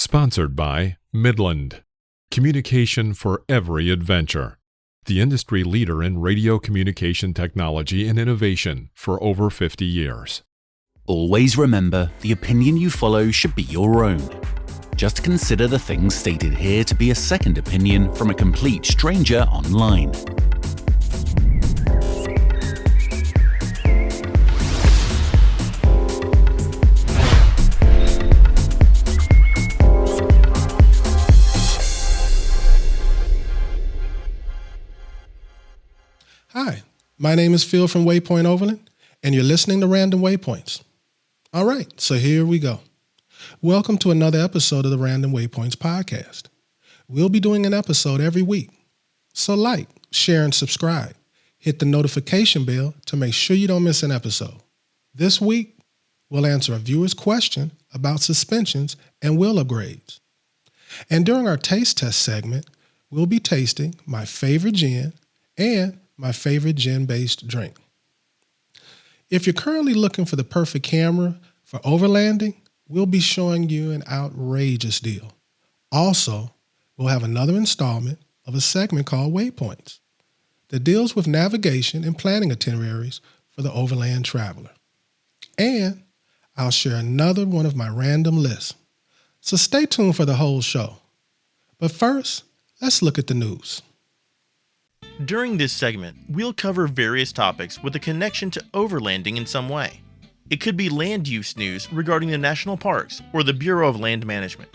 Sponsored by Midland. Communication for every adventure. The industry leader in radio communication technology and innovation for over 50 years. Always remember, the opinion you follow should be your own. Just consider the things stated here to be a second opinion from a complete stranger online. Hi, my name is Phil from Waypoint Overland, and you're listening to Random Waypoints. All right, so here we go. Welcome to another episode of the Random Waypoints podcast. We'll be doing an episode every week. So like, share, and subscribe. Hit the notification bell to make sure you don't miss an episode. This week, we'll answer a viewer's question about suspensions and wheel upgrades. And during our taste test segment, we'll be tasting my favorite gin and my favorite gin-based drink. If you're currently looking for the perfect camera for overlanding, we'll be showing you an outrageous deal. Also, we'll have another installment of a segment called Waypoints that deals with navigation and planning itineraries for the overland traveler. And I'll share another one of my random lists. So stay tuned for the whole show. But first, let's look at the news. During this segment, we'll cover various topics with a connection to overlanding in some way. It could be land use news regarding the national parks or the Bureau of Land Management.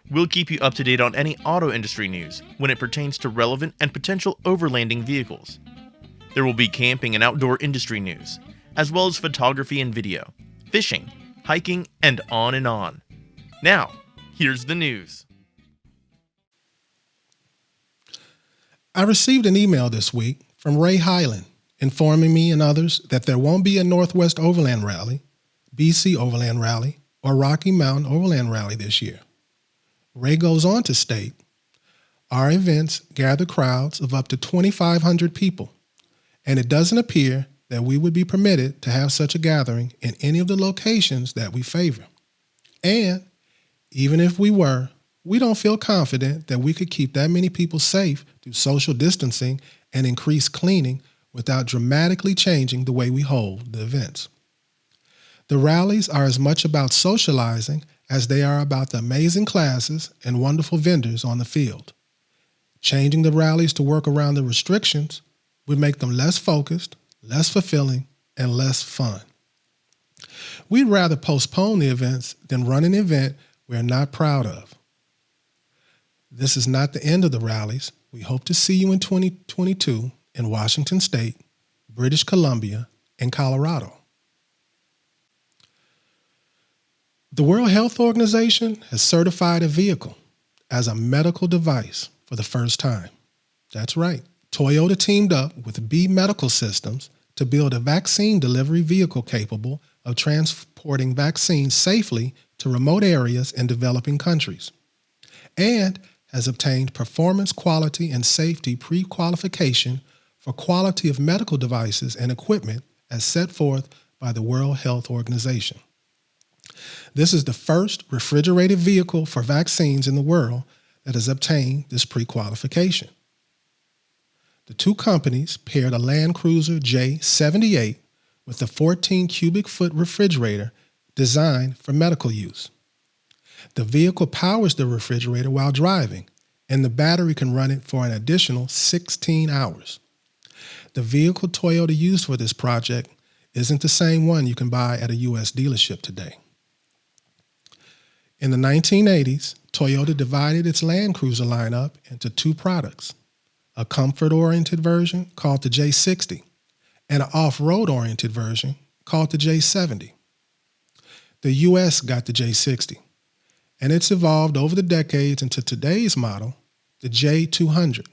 We'll keep you up to date on any auto industry news when it pertains to relevant and potential overlanding vehicles. There will be camping and outdoor industry news, as well as photography and video, fishing, hiking, and on and on. Now, here's the news. I received an email this week from Ray Hyland informing me and others that there won't be a Northwest Overland Rally, BC Overland Rally, or Rocky Mountain Overland Rally this year. Ray goes on to state, our events gather crowds of up to 2,500 people, and it doesn't appear that we would be permitted to have such a gathering in any of the locations that we favor. And even if we were, we don't feel confident that we could keep that many people safe through social distancing and increased cleaning without dramatically changing the way we hold the events. The rallies are as much about socializing as they are about the amazing classes and wonderful vendors on the field. Changing the rallies to work around the restrictions would make them less focused, less fulfilling, and less fun. We'd rather postpone the events than run an event we're not proud of. This is not the end of the rallies. We hope to see you in 2022 in Washington State, British Columbia, and Colorado. The World Health Organization has certified a vehicle as a medical device for the first time. That's right. Toyota teamed up with B Medical Systems to build a vaccine delivery vehicle capable of transporting vaccines safely to remote areas in developing countries, and has obtained performance, quality, and safety pre-qualification for quality of medical devices and equipment as set forth by the World Health Organization. This is the first refrigerated vehicle for vaccines in the world that has obtained this pre-qualification. The two companies paired a Landcruiser J78 with a 14 cubic foot refrigerator designed for medical use. The vehicle powers the refrigerator while driving, and the battery can run it for an additional 16 hours. The vehicle Toyota used for this project isn't the same one you can buy at a U.S. dealership today. In the 1980s, Toyota divided its Landcruiser lineup into two products, a comfort-oriented version called the J60 and an off-road-oriented version called the J70. The U.S. got the J60, and it's evolved over the decades into today's model, the J200.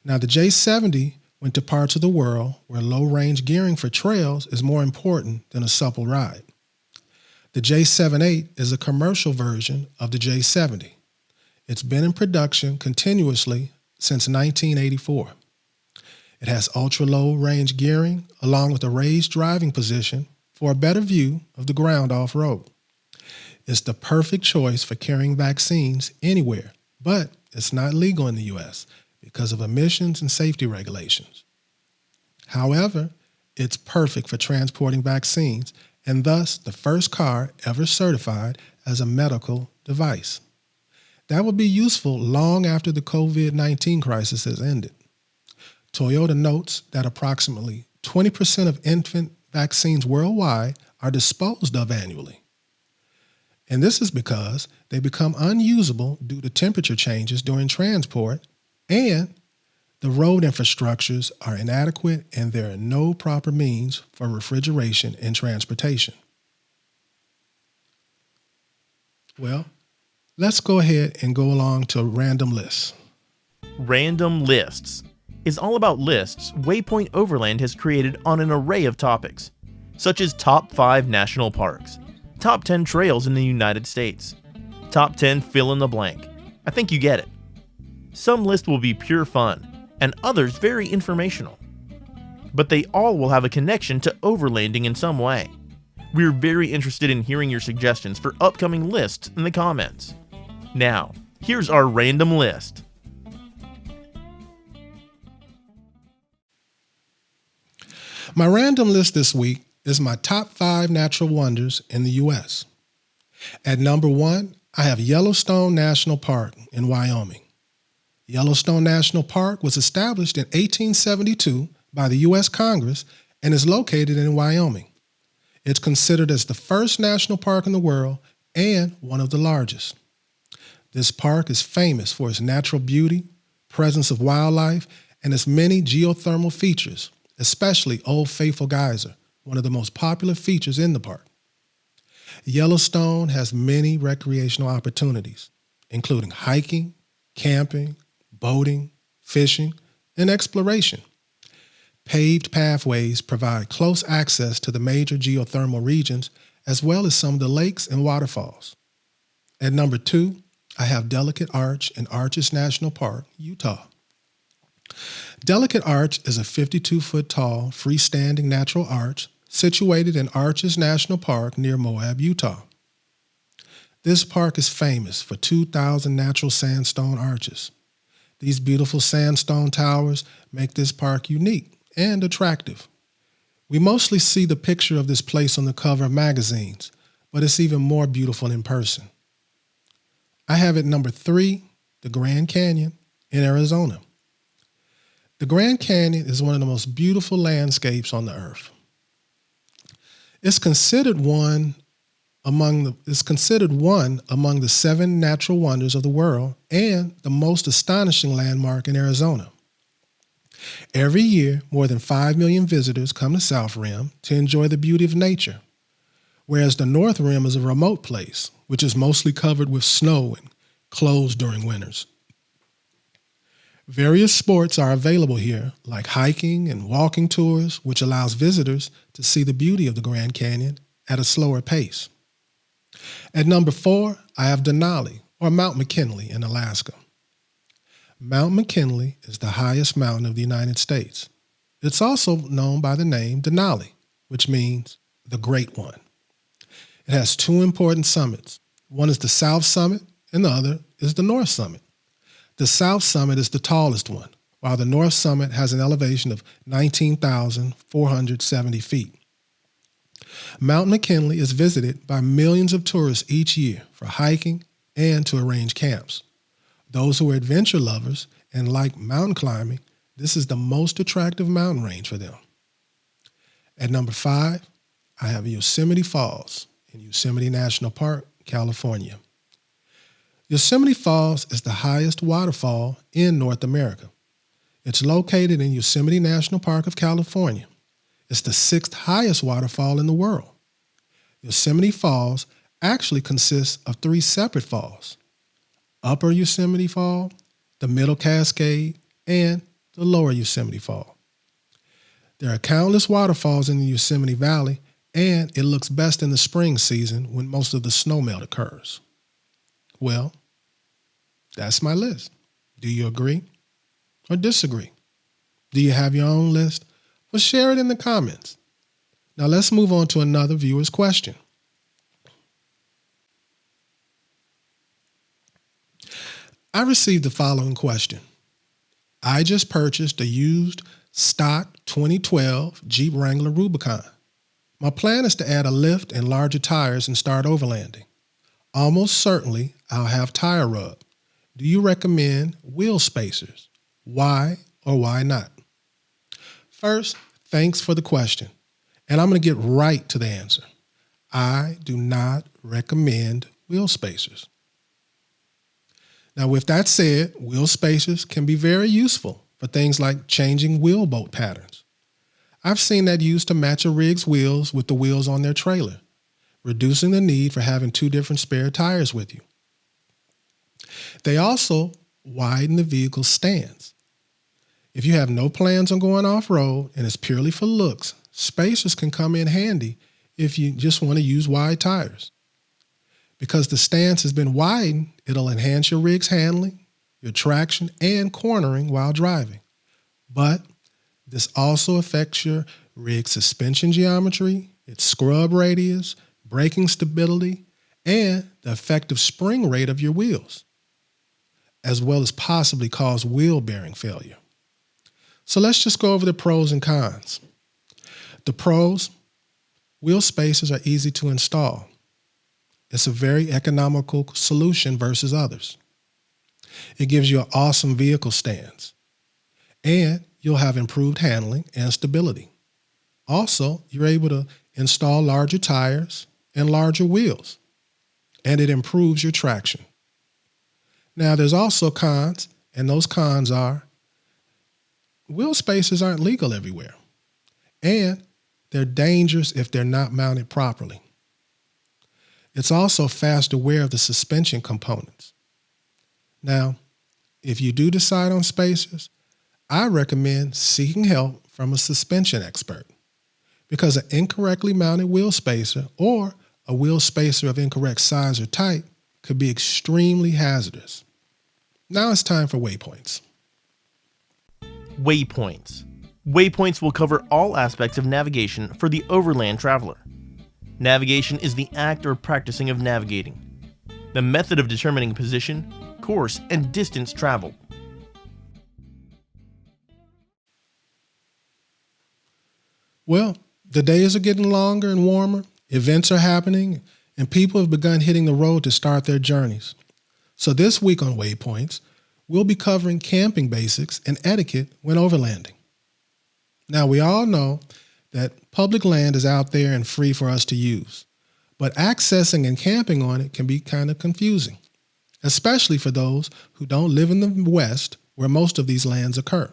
Now, the J70 went to parts of the world where low-range gearing for trails is more important than a supple ride. The J78 is a commercial version of the J70. It's been in production continuously since 1984. It has ultra-low range gearing along with a raised driving position for a better view of the ground off-road. It's the perfect choice for carrying vaccines anywhere, but it's not legal in the U.S. because of emissions and safety regulations. However, it's perfect for transporting vaccines and thus the first car ever certified as a medical device. That will be useful long after the COVID-19 crisis has ended. Toyota notes that approximately 20% of infant vaccines worldwide are disposed of annually. And this is because they become unusable due to temperature changes during transport, and the road infrastructures are inadequate and there are no proper means for refrigeration and transportation. Well, let's go ahead and go along to random lists. Random Lists is all about lists Waypoint Overland has created on an array of topics, such as top 5 national parks, top 10 trails in the United States, top 10 fill in the blank. I think you get it. Some lists will be pure fun, and others very informational. But they all will have a connection to overlanding in some way. We're very interested in hearing your suggestions for upcoming lists in the comments. Now, here's our random list. My random list this week is my top 5 natural wonders in the U.S. At number 1, I have Yellowstone National Park in Wyoming. Yellowstone National Park was established in 1872 by the U.S. Congress and is located in Wyoming. It's considered as the first national park in the world and one of the largest. This park is famous for its natural beauty, presence of wildlife, and its many geothermal features, especially Old Faithful Geyser, one of the most popular features in the park. Yellowstone has many recreational opportunities, including hiking, camping, boating, fishing, and exploration. Paved pathways provide close access to the major geothermal regions as well as some of the lakes and waterfalls. At number 2, I have Delicate Arch in Arches National Park, Utah. Delicate Arch is a 52-foot tall, freestanding natural arch situated in Arches National Park near Moab, Utah. This park is famous for 2,000 natural sandstone arches. These beautiful sandstone towers make this park unique and attractive. We mostly see the picture of this place on the cover of magazines, but it's even more beautiful in person. I have at number 3, the Grand Canyon in Arizona. The Grand Canyon is one of the most beautiful landscapes on the earth. It's considered one among the 7 natural wonders of the world and the most astonishing landmark in Arizona. Every year, more than 5 million visitors come to South Rim to enjoy the beauty of nature, whereas the North Rim is a remote place, which is mostly covered with snow and closed during winters. Various sports are available here, like hiking and walking tours, which allows visitors to see the beauty of the Grand Canyon at a slower pace. At number 4, I have Denali, or Mount McKinley in Alaska. Mount McKinley is the highest mountain of the United States. It's also known by the name Denali, which means the Great One. It has 2 important summits. One is the South Summit, and the other is the North Summit. The South Summit is the tallest one, while the North Summit has an elevation of 19,470 feet. Mount McKinley is visited by millions of tourists each year for hiking and to arrange camps. Those who are adventure lovers and like mountain climbing, this is the most attractive mountain range for them. At number 5, I have Yosemite Falls in Yosemite National Park, California. Yosemite Falls is the highest waterfall in North America. It's located in Yosemite National Park of California. It's the 6th highest waterfall in the world. Yosemite Falls actually consists of 3 separate falls: Upper Yosemite Fall, the Middle Cascade, and the Lower Yosemite Fall. There are countless waterfalls in the Yosemite Valley, and it looks best in the spring season when most of the snowmelt occurs. Well, that's my list. Do you agree or disagree? Do you have your own list? Well, share it in the comments. Now let's move on to another viewer's question. I received the following question. I just purchased a used stock 2012 Jeep Wrangler Rubicon. My plan is to add a lift and larger tires and start overlanding. Almost certainly, I'll have tire rub. Do you recommend wheel spacers? Why or why not? First, thanks for the question. And I'm going to get right to the answer. I do not recommend wheel spacers. Now, with that said, wheel spacers can be very useful for things like changing wheel bolt patterns. I've seen that used to match a rig's wheels with the wheels on their trailer, reducing the need for having two different spare tires with you. They also widen the vehicle's stance. If you have no plans on going off-road and it's purely for looks, spacers can come in handy if you just want to use wide tires. Because the stance has been widened, it'll enhance your rig's handling, your traction, and cornering while driving. But this also affects your rig's suspension geometry, its scrub radius, braking stability, and the effective spring rate of your wheels, as well as possibly cause wheel bearing failure. So let's just go over the pros and cons. The pros: wheel spacers are easy to install. It's a very economical solution versus others. It gives you an awesome vehicle stance, and you'll have improved handling and stability. Also, you're able to install larger tires and larger wheels, and it improves your traction. Now, there's also cons, and those cons are wheel spacers aren't legal everywhere, and they're dangerous if they're not mounted properly. It's also fast to wear of the suspension components. Now, if you do decide on spacers, I recommend seeking help from a suspension expert, because an incorrectly mounted wheel spacer or a wheel spacer of incorrect size or type could be extremely hazardous. Now it's time for waypoints. Waypoints. Waypoints will cover all aspects of navigation for the overland traveler. Navigation is the act or practicing of navigating, the method of determining position, course, and distance traveled. Well, the days are getting longer and warmer, events are happening, and people have begun hitting the road to start their journeys. So this week on Waypoints, we'll be covering camping basics and etiquette when overlanding. Now, we all know that public land is out there and free for us to use, but accessing and camping on it can be kind of confusing, especially for those who don't live in the West where most of these lands occur.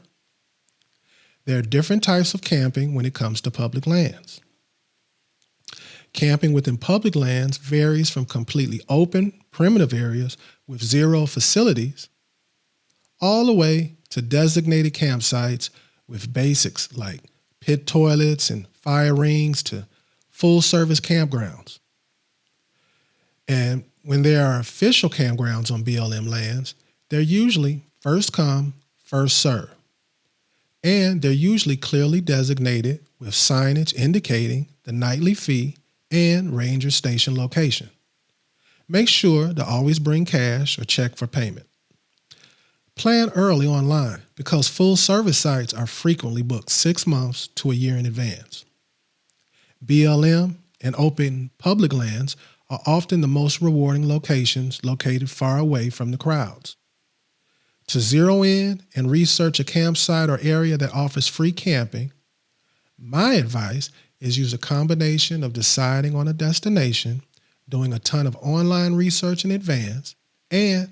There are different types of camping when it comes to public lands. Camping within public lands varies from completely open, primitive areas with zero facilities, all the way to designated campsites with basics like pit toilets and fire rings to full-service campgrounds. And when there are official campgrounds on BLM lands, they're usually first come, first serve. And they're usually clearly designated with signage indicating the nightly fee and ranger station location. Make sure to always bring cash or check for payment. Plan early online because full-service sites are frequently booked 6 months to a year in advance. BLM and open public lands are often the most rewarding locations located far away from the crowds. To zero in and research a campsite or area that offers free camping, my advice is use a combination of deciding on a destination, doing a ton of online research in advance, and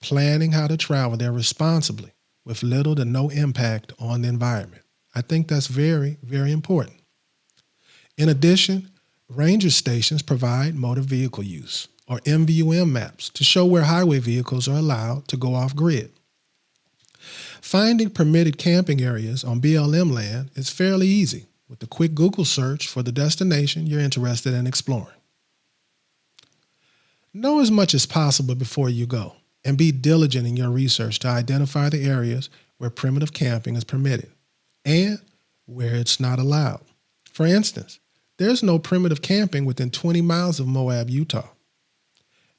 planning how to travel there responsibly with little to no impact on the environment. I think that's very, very important. In addition, ranger stations provide motor vehicle use, or MVUM maps, to show where highway vehicles are allowed to go off-grid. Finding permitted camping areas on BLM land is fairly easy with a quick Google search for the destination you're interested in exploring. Know as much as possible before you go, and be diligent in your research to identify the areas where primitive camping is permitted and where it's not allowed. For instance, there's no primitive camping within 20 miles of Moab, Utah.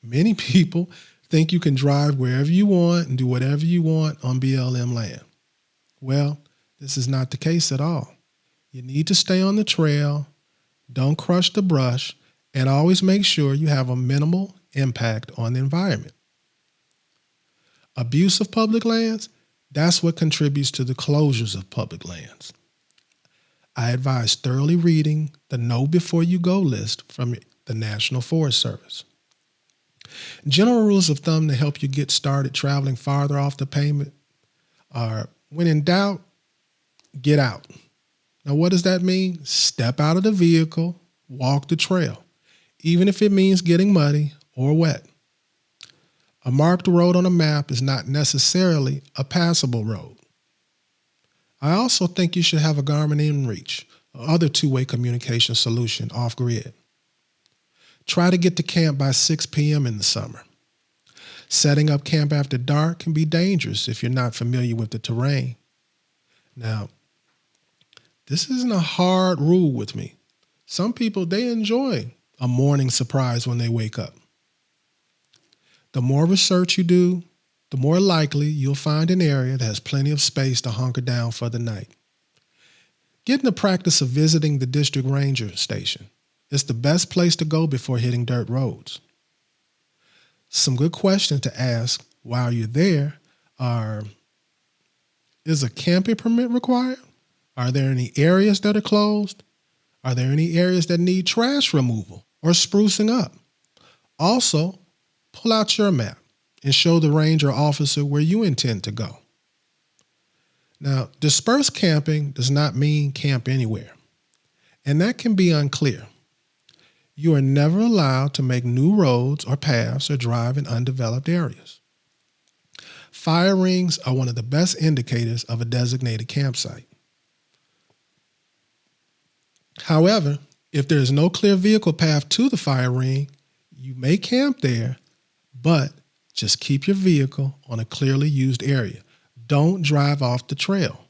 Many people think you can drive wherever you want and do whatever you want on BLM land. Well, this is not the case at all. You need to stay on the trail, don't crush the brush, and always make sure you have a minimal impact on the environment. Abuse of public lands, that's what contributes to the closures of public lands. I advise thoroughly reading the Know Before You Go list from the National Forest Service. General rules of thumb to help you get started traveling farther off the pavement are, when in doubt, get out. Now, what does that mean? Step out of the vehicle, walk the trail, even if it means getting muddy or wet. A marked road on a map is not necessarily a passable road. I also think you should have a Garmin inReach or other two-way communication solution off-grid. Try to get to camp by 6 p.m. in the summer. Setting up camp after dark can be dangerous if you're not familiar with the terrain. Now, this isn't a hard rule with me. Some people, they enjoy a morning surprise when they wake up. The more research you do, the more likely you'll find an area that has plenty of space to hunker down for the night. Get in the practice of visiting the district ranger station. It's the best place to go before hitting dirt roads. Some good questions to ask while you're there are, is a camping permit required? Are there any areas that are closed? Are there any areas that need trash removal or sprucing up? Also, pull out your map and show the ranger officer where you intend to go. Now, dispersed camping does not mean camp anywhere, and that can be unclear. You are never allowed to make new roads or paths or drive in undeveloped areas. Fire rings are one of the best indicators of a designated campsite. However, if there is no clear vehicle path to the fire ring, you may camp there, but just keep your vehicle on a clearly used area. Don't drive off the trail.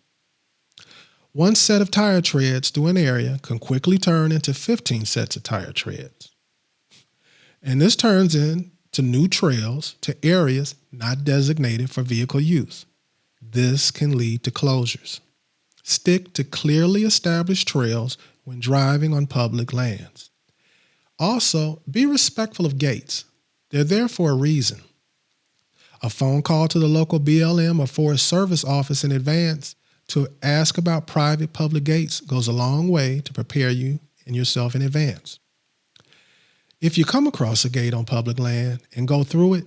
One set of tire treads through an area can quickly turn into 15 sets of tire treads. And this turns into new trails to areas not designated for vehicle use. This can lead to closures. Stick to clearly established trails when driving on public lands. Also, be respectful of gates. They're there for a reason. A phone call to the local BLM or Forest Service office in advance to ask about private public gates goes a long way to prepare you and yourself in advance. If you come across a gate on public land and go through it,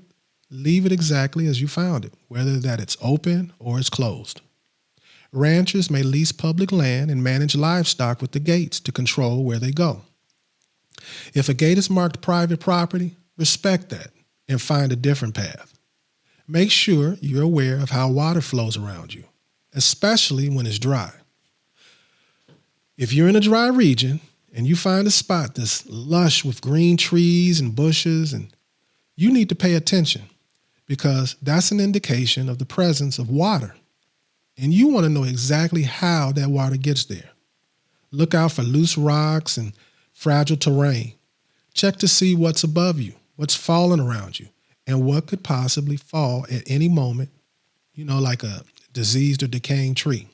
leave it exactly as you found it, whether that it's open or it's closed. Ranchers may lease public land and manage livestock with the gates to control where they go. If a gate is marked private property, respect that and find a different path. Make sure you're aware of how water flows around you, especially when it's dry. If you're in a dry region and you find a spot that's lush with green trees and bushes, and you need to pay attention because that's an indication of the presence of water. And you want to know exactly how that water gets there. Look out for loose rocks and fragile terrain. Check to see what's above you, what's falling around you, and what could possibly fall at any moment, like a diseased or decaying tree.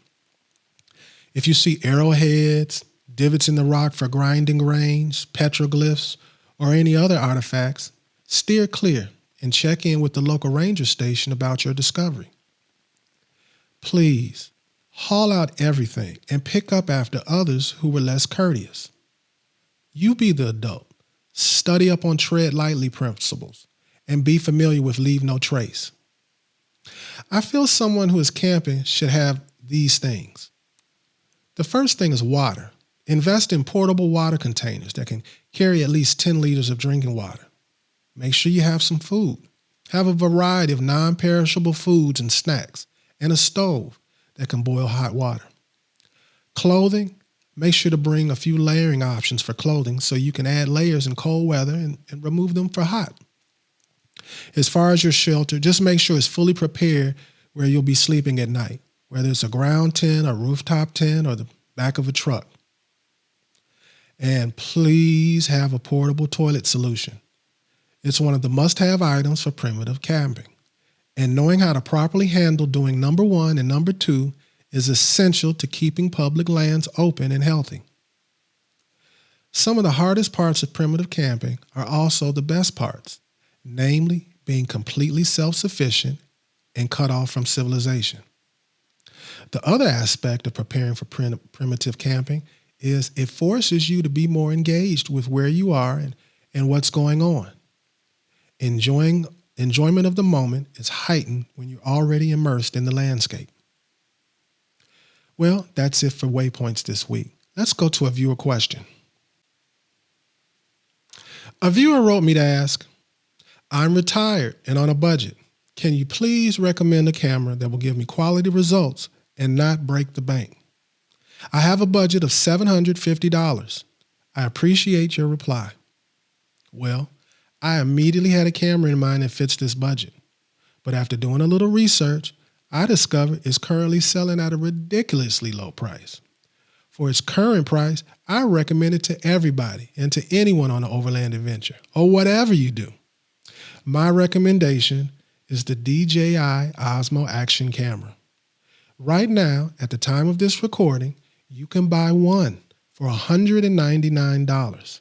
If you see arrowheads, divots in the rock for grinding grains, petroglyphs, or any other artifacts, steer clear and check in with the local ranger station about your discovery. Please, haul out everything and pick up after others who were less courteous. You be the adult. Study up on tread lightly principles and be familiar with leave no trace. I feel someone who is camping should have these things. The first thing is water. Invest in portable water containers that can carry at least 10 liters of drinking water. Make sure you have some food. Have a variety of non-perishable foods and snacks, and a stove that can boil hot water. Clothing, make sure to bring a few layering options for clothing so you can add layers in cold weather and remove them for hot. As far as your shelter, just make sure it's fully prepared where you'll be sleeping at night, whether it's a ground tent, a rooftop tent, or the back of a truck. And please have a portable toilet solution. It's one of the must-have items for primitive camping, and knowing how to properly handle doing number 1 and number 2 is essential to keeping public lands open and healthy. Some of the hardest parts of primitive camping are also the best parts, namely being completely self-sufficient and cut off from civilization. The other aspect of preparing for primitive camping is it forces you to be more engaged with where you are and what's going on. Enjoyment of the moment is heightened when you're already immersed in the landscape. Well, that's it for Waypoints this week. Let's go to a viewer question. A viewer wrote me to ask, I'm retired and on a budget. Can you please recommend a camera that will give me quality results and not break the bank? I have a budget of $750. I appreciate your reply. Well, I immediately had a camera in mind that fits this budget. But after doing a little research, I discovered it's currently selling at a ridiculously low price. For its current price, I recommend it to everybody and to anyone on an overland adventure or whatever you do. My recommendation is the DJI Osmo Action Camera. Right now, at the time of this recording, you can buy one for $199.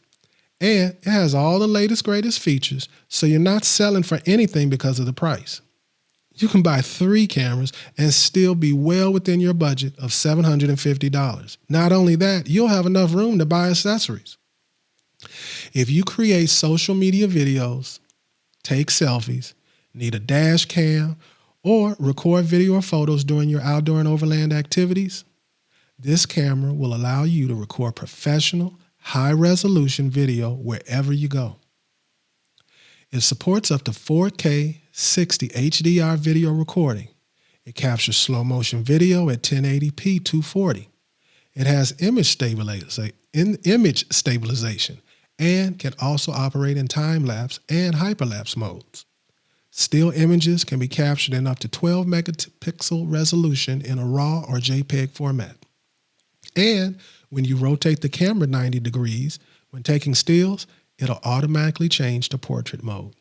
And it has all the latest, greatest features, so you're not selling for anything because of the price. You can buy 3 cameras and still be well within your budget of $750. Not only that, you'll have enough room to buy accessories. If you create social media videos, take selfies, need a dash cam, or record video or photos during your outdoor and overland activities, this camera will allow you to record professional, high-resolution video wherever you go. It supports up to 4K 60 HDR video recording. It captures slow-motion video at 1080p 240. It has image stabilization and can also operate in time-lapse and hyperlapse modes. Still images can be captured in up to 12 megapixel resolution in a RAW or JPEG format. And when you rotate the camera 90 degrees, when taking stills, it'll automatically change to portrait mode.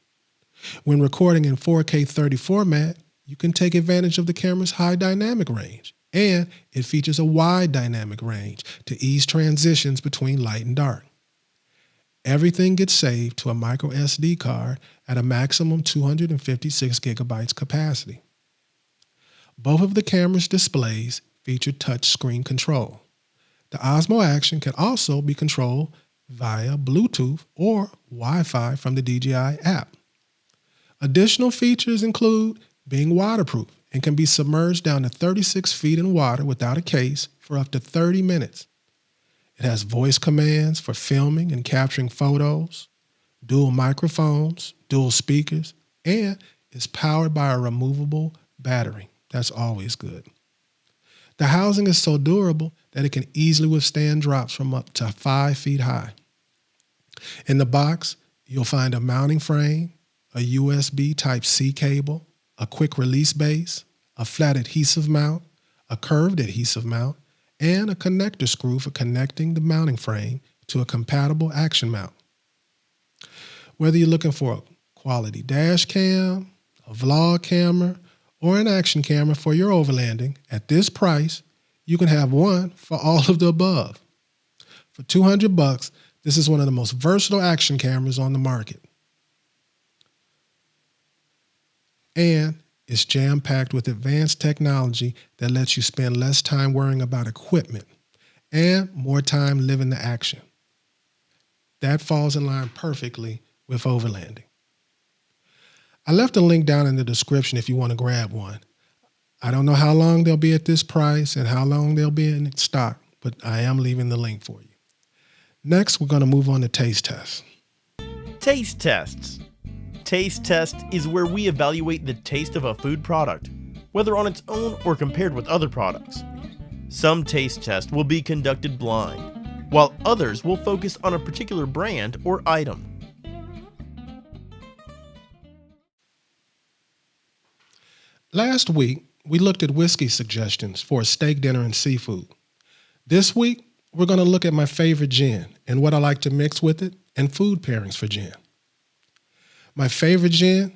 When recording in 4K 30 format, you can take advantage of the camera's high dynamic range, and it features a wide dynamic range to ease transitions between light and dark. Everything gets saved to a micro SD card at a maximum 256 gigabytes capacity. Both of the camera's displays feature touch screen control. The Osmo Action can also be controlled via Bluetooth or Wi-Fi from the DJI app. Additional features include being waterproof and can be submerged down to 36 feet in water without a case for up to 30 minutes. It has voice commands for filming and capturing photos, dual microphones, dual speakers, and is powered by a removable battery. That's always good. The housing is so durable that it can easily withstand drops from up to 5 feet high. In the box, you'll find a mounting frame, a USB Type-C cable, a quick release base, a flat adhesive mount, a curved adhesive mount, and a connector screw for connecting the mounting frame to a compatible action mount. Whether you're looking for a quality dash cam, a vlog camera, or an action camera for your overlanding, at this price, you can have one for all of the above. For $200, this is one of the most versatile action cameras on the market. And it's jam-packed with advanced technology that lets you spend less time worrying about equipment and more time living the action. That falls in line perfectly with overlanding. I left a link down in the description if you want to grab one. I don't know how long they'll be at this price and how long they'll be in stock, but I am leaving the link for you. Next, we're going to move on to taste tests. Taste tests. Taste test is where we evaluate the taste of a food product, whether on its own or compared with other products. Some taste tests will be conducted blind, while others will focus on a particular brand or item. Last week, we looked at whiskey suggestions for a steak dinner and seafood. This week, we're going to look at my favorite gin and what I like to mix with it and food pairings for gin. My favorite gin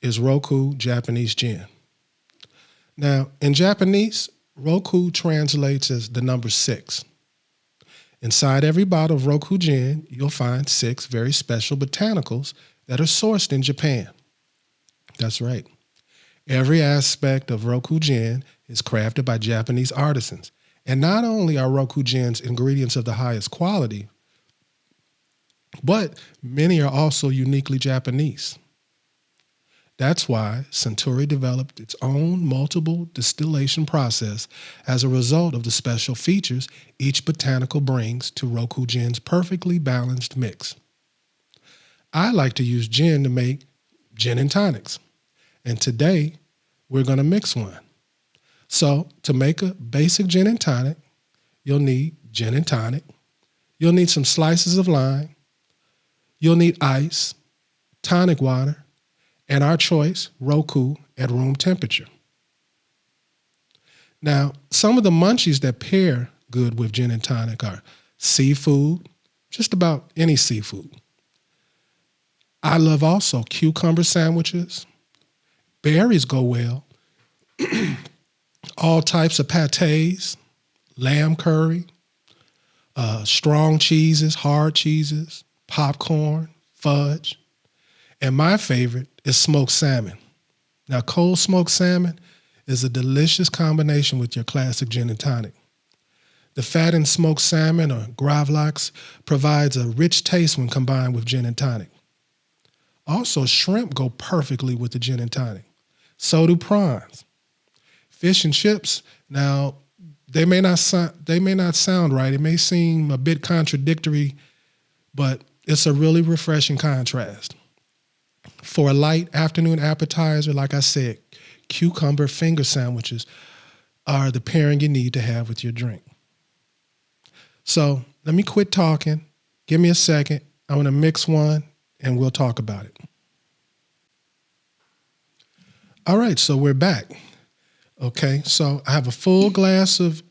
is Roku Japanese Gin. Now, in Japanese, Roku translates as the number 6. Inside every bottle of Roku Gin, you'll find 6 very special botanicals that are sourced in Japan. That's right. Every aspect of Roku Gin is crafted by Japanese artisans. And not only are Roku Gin's ingredients of the highest quality, but many are also uniquely Japanese. That's why Suntory developed its own multiple distillation process as a result of the special features each botanical brings to Roku Gin's perfectly balanced mix. I like to use gin to make gin and tonics, and today we're going to mix one. So to make a basic gin and tonic, you'll need gin and tonic, you'll need some slices of lime, you'll need ice, tonic water, and our choice, Roku at room temperature. Now, some of the munchies that pair good with gin and tonic are seafood, just about any seafood. I love also cucumber sandwiches. Berries go well. All types of pâtés, lamb curry, strong cheeses, hard cheeses, popcorn, fudge. And my favorite is smoked salmon. Now, cold smoked salmon is a delicious combination with your classic gin and tonic. The fat in smoked salmon or gravlax provides a rich taste when combined with gin and tonic. Also, shrimp go perfectly with the gin and tonic. So do prawns. Fish and chips, now, they may not sound right. It may seem a bit contradictory, but it's a really refreshing contrast. For a light afternoon appetizer, like I said, cucumber finger sandwiches are the pairing you need to have with your drink. So let me quit talking. Give me a second. I want to mix one and we'll talk about it. All right, so we're back. Okay, so I have a full glass of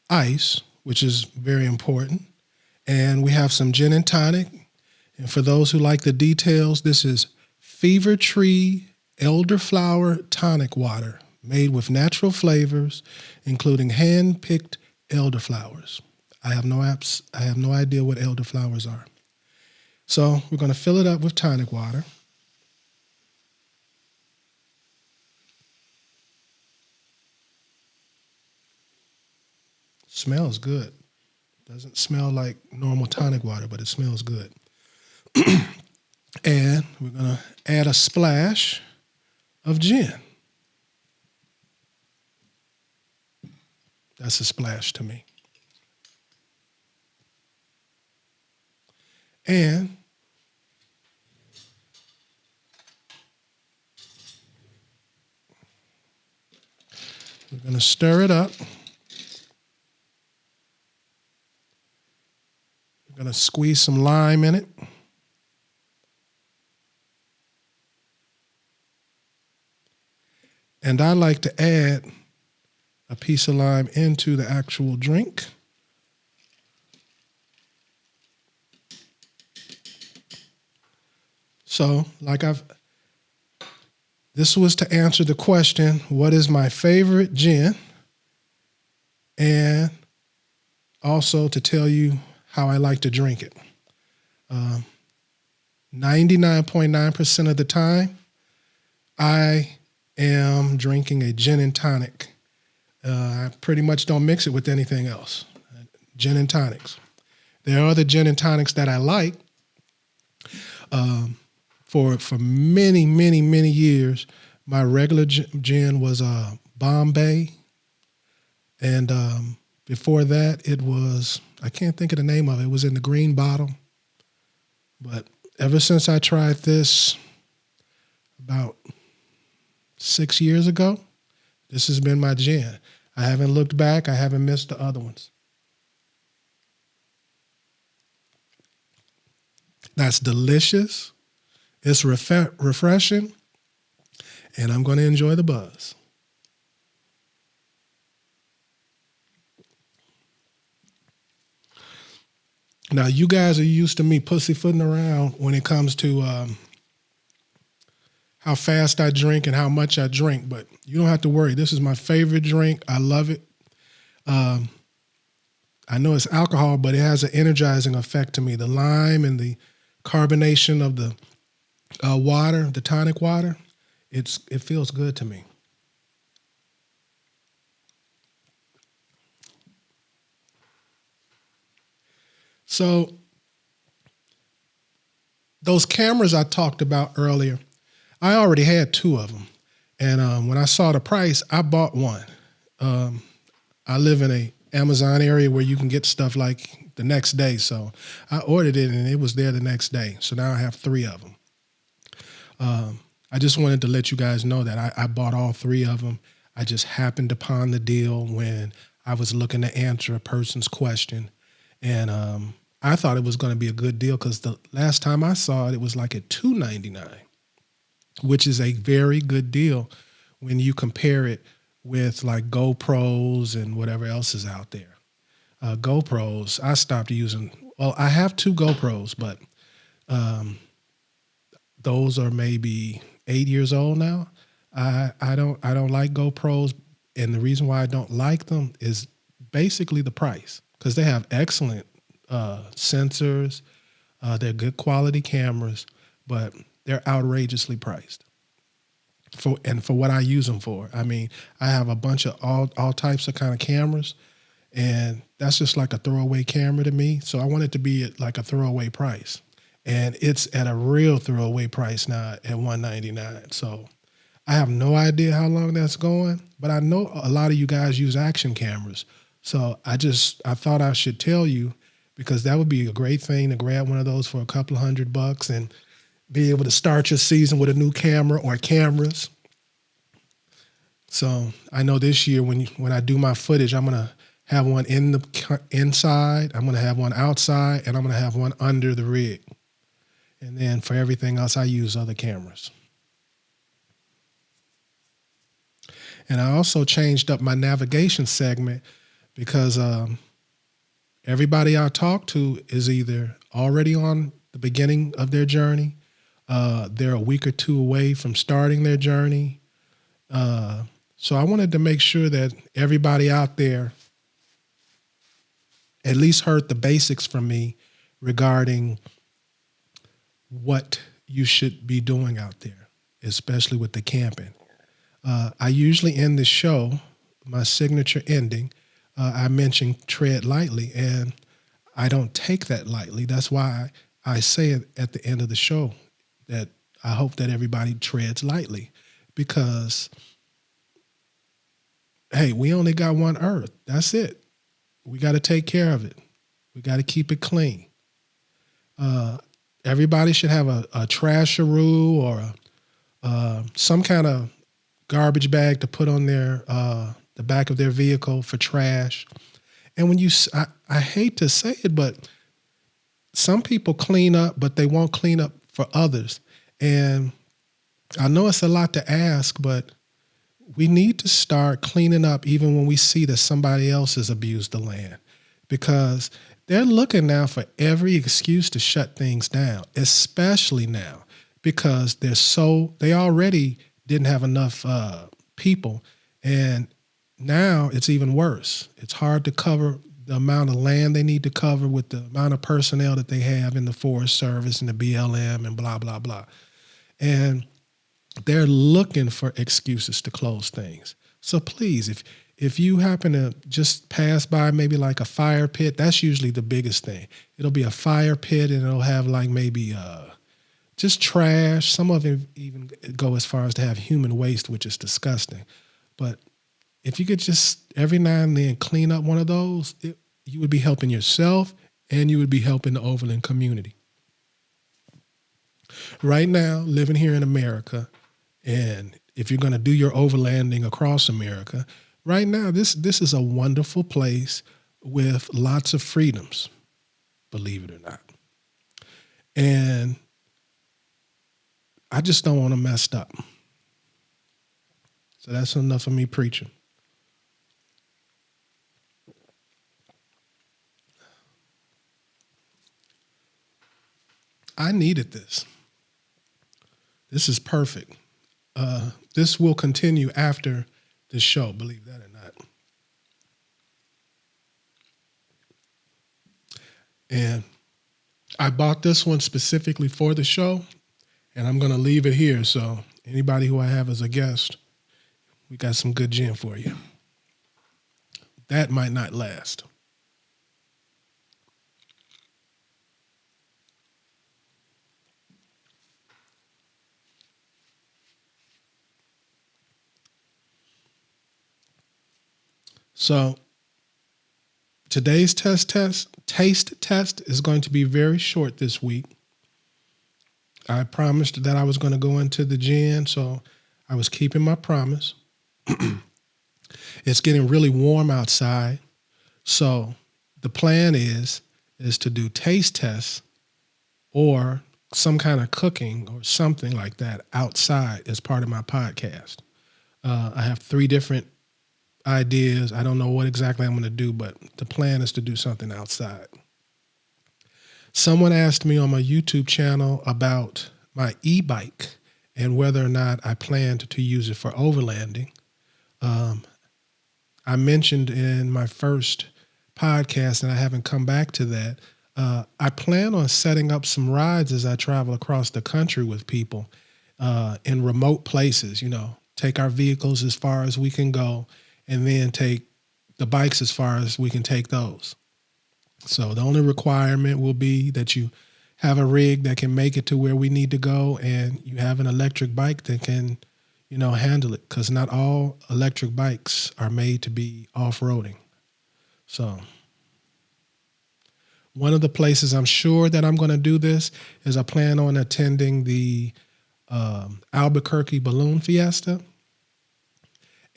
ice, which is very important. And we have some gin and tonic. And for those who like the details, this is Fever Tree Elderflower Tonic Water made with natural flavors, including hand-picked elderflowers. I have no idea what elderflowers are. So we're going to fill it up with tonic water. Smells good. Doesn't smell like normal tonic water, but it smells good. And we're going to add a splash of gin. That's a splash to me. And we're going to stir it up. We're going to squeeze some lime in it. And I like to add a piece of lime into the actual drink. So, this was to answer the question, what is my favorite gin? And also to tell you how I like to drink it. 99.9% of the time, I am drinking a gin and tonic. I pretty much don't mix it with anything else. Gin and tonics. There are other gin and tonics that I like. For many, many, many years, my regular gin was Bombay. And before that, it was, I can't think of the name of it. It was in the green bottle. But ever since I tried this about 6 years ago, this has been my gin. I haven't looked back. I haven't missed the other ones. That's delicious. It's refreshing. And I'm going to enjoy the buzz. Now, you guys are used to me pussyfooting around when it comes to how fast I drink and how much I drink, but you don't have to worry. This is my favorite drink. I love it. I know it's alcohol, but it has an energizing effect to me. The lime and the carbonation of the water, the tonic water, it feels good to me. So those cameras I talked about earlier, I already had 2 of them. And when I saw the price, I bought one. I live in a Amazon area where you can get stuff like the next day. So I ordered it and it was there the next day. So now I have 3 of them. I just wanted to let you guys know that I bought all 3 of them. I just happened upon the deal when I was looking to answer a person's question. And I thought it was going to be a good deal because the last time I saw it, it was like at $2.99, which is a very good deal when you compare it with like GoPros and whatever else is out there. GoPros, I stopped using. Well, I have 2 GoPros, but those are maybe 8 years old now. I don't like GoPros, and the reason why I don't like them is basically the price, because they have excellent sensors, they're good quality cameras, but they're outrageously priced for what I use them for. I mean, I have a bunch of all types of kind of cameras, and that's just like a throwaway camera to me. So I want it to be at like a throwaway price, and it's at a real throwaway price now at $199. So I have no idea how long that's going, but I know a lot of you guys use action cameras. So I thought I should tell you, because that would be a great thing to grab one of those for a couple of $100 and be able to start your season with a new camera or cameras. So I know this year when I do my footage, I'm going to have one inside, I'm going to have one outside, and I'm going to have one under the rig. And then for everything else, I use other cameras. And I also changed up my navigation segment because everybody I talk to is either already on the beginning of their journey, they're a week or 2 away from starting their journey. So I wanted to make sure that everybody out there at least heard the basics from me regarding what you should be doing out there, especially with the camping. I usually end the show, my signature ending, I mention tread lightly, and I don't take that lightly. That's why I say it at the end of the show, that I hope that everybody treads lightly, because, hey, we only got one earth. That's it. We got to take care of it. We got to keep it clean. Everybody should have a trasharoo or some kind of garbage bag to put on their the back of their vehicle for trash. And when I hate to say it, but some people clean up, but they won't clean up for others. And I know it's a lot to ask, but we need to start cleaning up even when we see that somebody else has abused the land, because they're looking now for every excuse to shut things down, especially now, because they already didn't have enough people, and now it's even worse. It's hard to cover the amount of land they need to cover with the amount of personnel that they have in the Forest Service and the BLM and blah, blah, blah. And they're looking for excuses to close things. So please, if you happen to just pass by maybe like a fire pit, that's usually the biggest thing. It'll be a fire pit, and it'll have like maybe just trash. Some of them even go as far as to have human waste, which is disgusting. But if you could just every now and then clean up one of those, you would be helping yourself and you would be helping the Overland community. Right now, living here in America, and if you're going to do your overlanding across America, right now, this is a wonderful place with lots of freedoms, believe it or not. And I just don't want them messed up. So that's enough of me preaching. I needed this. This is perfect. This will continue after the show, believe that or not. And I bought this one specifically for the show, and I'm going to leave it here. So anybody who I have as a guest, we got some good gin for you. That might not last. So today's taste test is going to be very short this week. I promised that I was going to go into the gin, so I was keeping my promise. It's getting really warm outside, so the plan is to do taste tests or some kind of cooking or something like that outside as part of my podcast. I have 3 different ideas. I don't know what exactly I'm going to do, but the plan is to do something outside. Someone asked me on my YouTube channel about my e-bike and whether or not I planned to use it for overlanding. I mentioned in my first podcast, and I haven't come back to that, I plan on setting up some rides as I travel across the country with people in remote places, take our vehicles as far as we can go, and then take the bikes as far as we can take those. So the only requirement will be that you have a rig that can make it to where we need to go, and you have an electric bike that can, handle it, because not all electric bikes are made to be off-roading. So one of the places I'm sure that I'm going to do this is I plan on attending the Albuquerque Balloon Fiesta.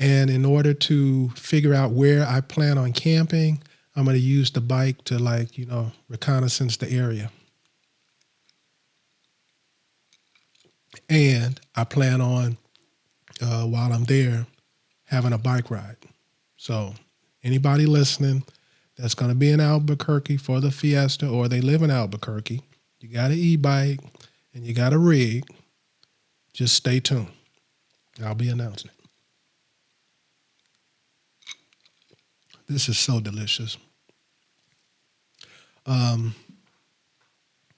And in order to figure out where I plan on camping, I'm going to use the bike to reconnaissance the area. And I plan on, while I'm there, having a bike ride. So anybody listening that's going to be in Albuquerque for the fiesta, or they live in Albuquerque, you got an e-bike and you got a rig, just stay tuned. I'll be announcing it. This is so delicious.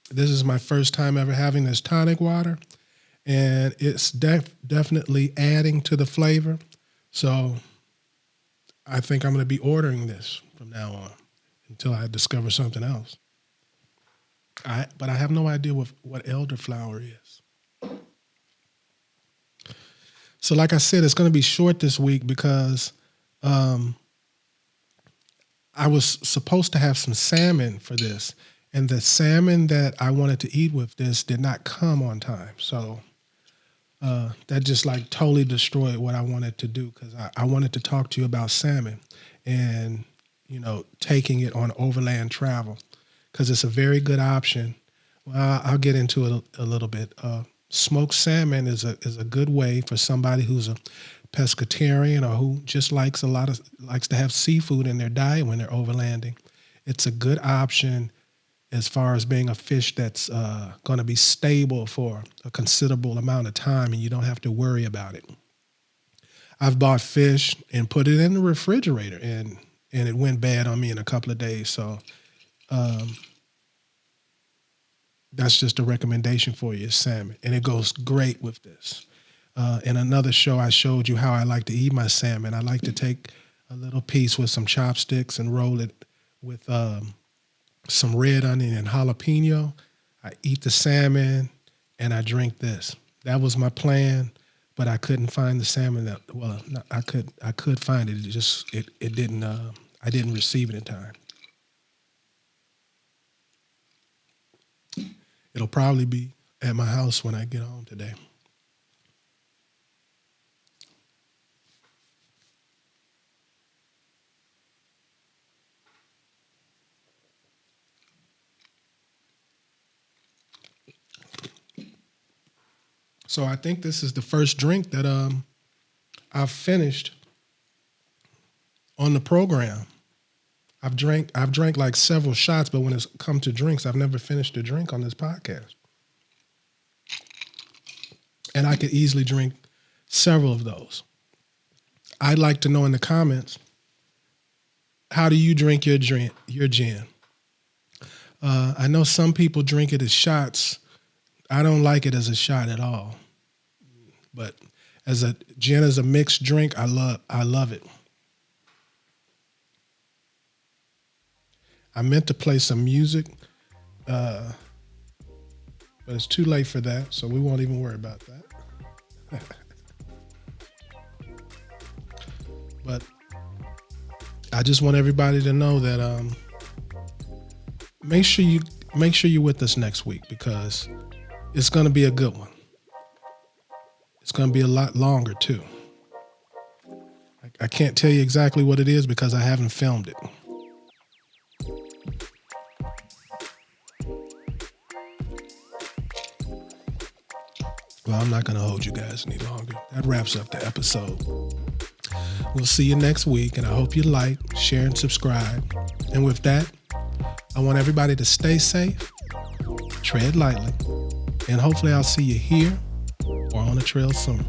This is my first time ever having this tonic water, and it's definitely adding to the flavor. So I think I'm going to be ordering this from now on until I discover something else. But I have no idea what elderflower is. So like I said, it's going to be short this week because I was supposed to have some salmon for this, and the salmon that I wanted to eat with this did not come on time. So that just totally destroyed what I wanted to do, because I wanted to talk to you about salmon and, taking it on overland travel, because it's a very good option. Well, I'll get into it a little bit. Smoked salmon is a good way for somebody who's a pescatarian or who just likes to have seafood in their diet when they're overlanding. It's a good option as far as being a fish that's going to be stable for a considerable amount of time, and you don't have to worry about it. I've bought fish and put it in the refrigerator, and it went bad on me in a couple of days. So that's just a recommendation for you, is salmon, and it goes great with this. In another show, I showed you how I like to eat my salmon. I like to take a little piece with some chopsticks and roll it with some red onion and jalapeno. I eat the salmon and I drink this. That was my plan, but I couldn't find the salmon I could find it. It didn't, I didn't receive it in time. It'll probably be at my house when I get home today. So I think this is the first drink that I've finished on the program. I've drank like several shots, but when it's come to drinks, I've never finished a drink on this podcast. And I could easily drink several of those. I'd like to know in the comments, how do you drink your gin? I know some people drink it as shots. I don't like it as a shot at all. But as a gin as a mixed drink, I love it. I meant to play some music, but it's too late for that, so we won't even worry about that. But I just want everybody to know that make sure you're with us next week, because it's going to be a good one. It's going to be a lot longer too. I can't tell you exactly what it is because I haven't filmed it. Well, I'm not going to hold you guys any longer. That wraps up the episode. We'll see you next week, and I hope you like, share, and subscribe. And with that, I want everybody to stay safe, tread lightly, and hopefully I'll see you here or on the trail soon.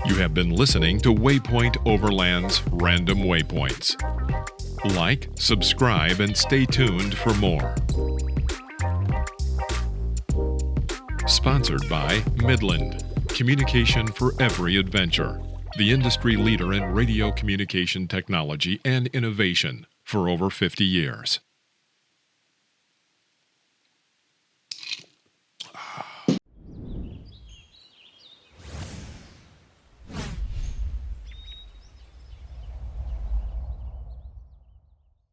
You have been listening to Waypoint Overland's Random Waypoints. Like, subscribe, and stay tuned for more. Sponsored by Midland, communication for every adventure. The industry leader in radio communication technology and innovation for over 50 years.